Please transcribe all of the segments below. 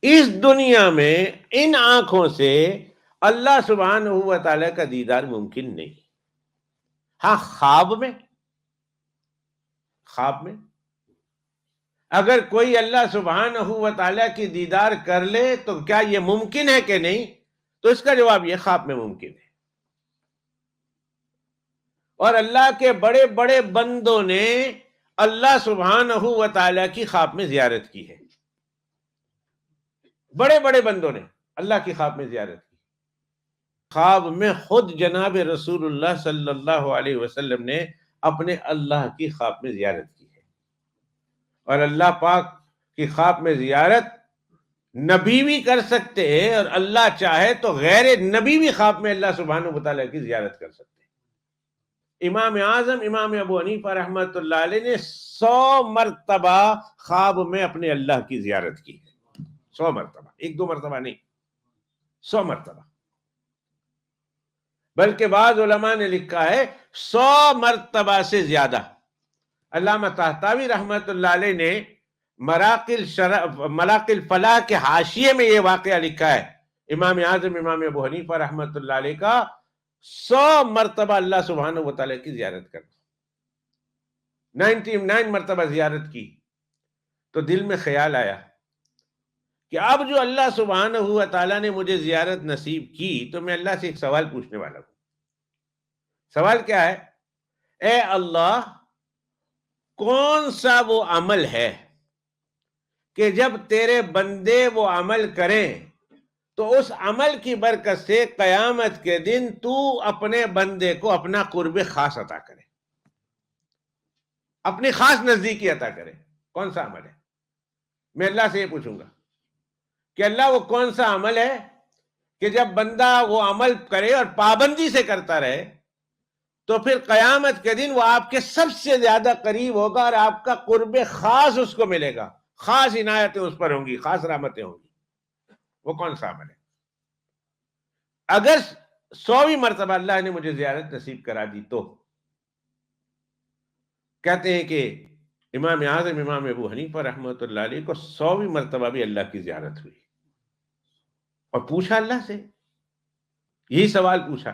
اس دنیا میں ان آنکھوں سے اللہ سبحانہ و تعالیٰ کا دیدار ممکن نہیں. ہاں خواب میں اگر کوئی اللہ سبحانہ و تعالیٰ کی دیدار کر لے تو کیا یہ ممکن ہے کہ نہیں؟ تو اس کا جواب یہ خواب میں ممکن ہے. اور اللہ کے بڑے بڑے بندوں نے اللہ سبحانہ و تعالیٰ کی خواب میں زیارت کی ہے. بڑے بڑے بندوں نے اللہ کی خواب میں زیارت کی. خواب میں خود جناب رسول اللہ صلی اللہ علیہ وسلم نے اپنے اللہ کی خواب میں زیارت کی ہے. اور اللہ پاک کی خواب میں زیارت نبی بھی کر سکتے ہیں، اور اللہ چاہے تو غیر نبی بھی خواب میں اللہ سبحانہ و تعالیٰ کی زیارت کر سکتے ہیں. امام اعظم امام ابو حنیفہ رحمۃ اللہ علیہ نے 100 مرتبہ خواب میں اپنے اللہ کی زیارت کی ہے. 100 مرتبہ، 1-2 مرتبہ نہیں، 100 مرتبہ. بلکہ بعض علماء نے لکھا ہے 100 مرتبہ سے زیادہ. علامہ طحطاوی رحمۃ اللہ علیہ نے مراقل فلاح کے حاشیے میں یہ واقعہ لکھا ہے. امام اعظم امام ابو حنیفہ رحمۃ اللہ علیہ کا 100 مرتبہ اللہ سبحانہ و تعالیٰ کی زیارت کرنا، 99 مرتبہ زیارت کی. تو دل میں خیال آیا کہ اب جو اللہ سبحانہ و تعالیٰ نے مجھے زیارت نصیب کی تو میں اللہ سے ایک سوال پوچھنے والا ہوں. سوال کیا ہے؟ اے اللہ، کون سا وہ عمل ہے کہ جب تیرے بندے وہ عمل کریں تو اس عمل کی برکت سے قیامت کے دن تو اپنے بندے کو اپنا قرب خاص عطا کرے، اپنی خاص نزدیکی عطا کرے؟ کون سا عمل ہے؟ میں اللہ سے یہ پوچھوں گا کہ اللہ وہ کون سا عمل ہے کہ جب بندہ وہ عمل کرے اور پابندی سے کرتا رہے تو پھر قیامت کے دن وہ آپ کے سب سے زیادہ قریب ہوگا اور آپ کا قرب خاص اس کو ملے گا، خاص عنایتیں اس پر ہوں گی، خاص رحمتیں ہوں گی. وہ کون سا عمل ہے؟ اگر 100ویں مرتبہ اللہ نے مجھے زیارت نصیب کرا دی تو کہتے ہیں کہ امام اعظم امام ابو حنیفہ رحمۃ اللہ علیہ کو 100ویں مرتبہ بھی اللہ کی زیارت ہوئی اور پوچھا اللہ سے، یہی سوال پوچھا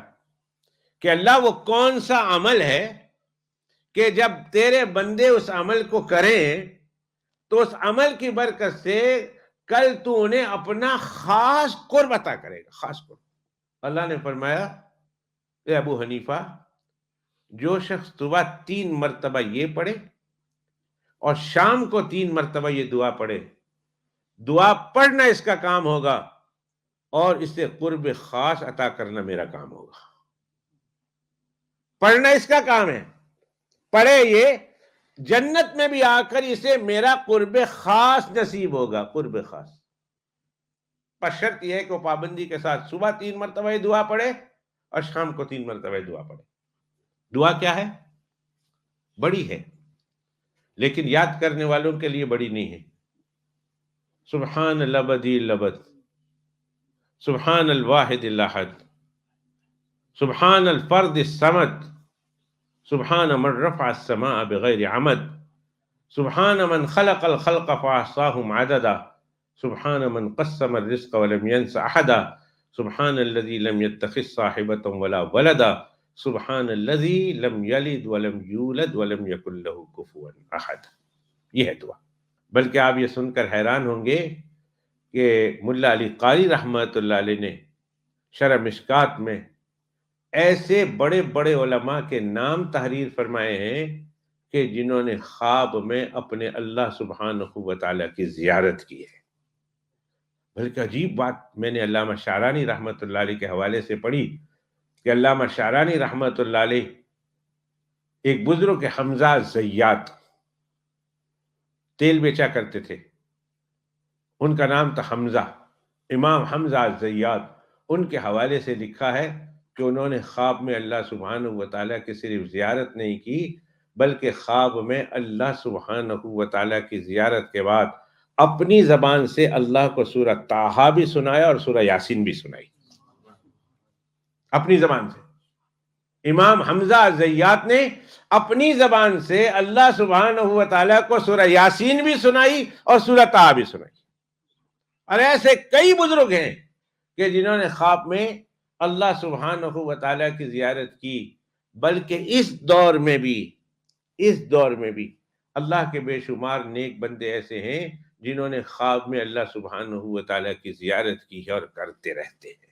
کہ اللہ وہ کون سا عمل ہے کہ جب تیرے بندے اس عمل کو کریں تو اس عمل کی برکت سے کل تو انہیں اپنا خاص قرب عطا کرے گا، خاص قرب. اللہ نے فرمایا اے ابو حنیفہ، جو شخص صبح 3 مرتبہ یہ پڑھے اور شام کو 3 مرتبہ یہ دعا پڑھے، دعا پڑھنا اس کا کام ہوگا اور اس سے قرب خاص عطا کرنا میرا کام ہوگا. پڑھنا اس کا کام ہے، پڑھے یہ، جنت میں بھی آ کر اسے میرا قرب خاص نصیب ہوگا، قرب خاص. پر شرط یہ ہے کہ وہ پابندی کے ساتھ صبح 3 مرتبہ یہ دعا پڑھے اور شام کو 3 مرتبہ یہ دعا پڑھے. دعا کیا ہے؟ بڑی ہے لیکن یاد کرنے والوں کے لیے بڑی نہیں ہے. سبحان الابدی الابد، سبحان الواحد الاحد، سبحان الفرد الصمد، سبحان من رفع السماء بغیر عمد، سبحان من خلق الخلق فاحصاهم عددا، سبحان من قسم الرزق ولم ينس احدا، سبحان الذي لم يتخذ صاحبة ولا ولدا، سبحان الذي لم يلد ولم يولد ولم يكن له كفوا احد. یہ ہے دعا. بلکہ آپ یہ سن کر حیران ہوں گے کہ ملا علی قاری رحمۃ اللہ علیہ نے شرح مشکات میں ایسے بڑے بڑے علماء کے نام تحریر فرمائے ہیں کہ جنہوں نے خواب میں اپنے اللہ سبحانہ و تعالیٰ کی زیارت کی ہے. بلکہ عجیب بات میں نے علامہ شعرانی رحمۃ اللہ علیہ کے حوالے سے پڑھی کہ علامہ شعرانی رحمۃ اللہ علیہ ایک بزرگ حمزہ زیات تیل بیچا کرتے تھے، ان کا نام تھا حمزہ، امام حمزہ زیات. ان کے حوالے سے لکھا ہے کہ انہوں نے خواب میں اللہ سبحانہ و تعالیٰ کی صرف زیارت نہیں کی بلکہ خواب میں اللہ سبحانہ و تعالیٰ کی زیارت کے بعد اپنی زبان سے اللہ کو سورہ طٰہٰ بھی سنایا اور سورہ یاسین بھی سنائی، اپنی زبان سے. امام حمزہ زیات نے اپنی زبان سے اللہ سبحانہ و تعالیٰ کو سورہ یاسین بھی سنائی اور سورہ طٰہٰ بھی سنائی. اور ایسے کئی بزرگ ہیں کہ جنہوں نے خواب میں اللہ سبحانہ و تعالیٰ کی زیارت کی، بلکہ اس دور میں بھی اللہ کے بے شمار نیک بندے ایسے ہیں جنہوں نے خواب میں اللہ سبحانہ و تعالیٰ کی زیارت کی ہے اور کرتے رہتے ہیں۔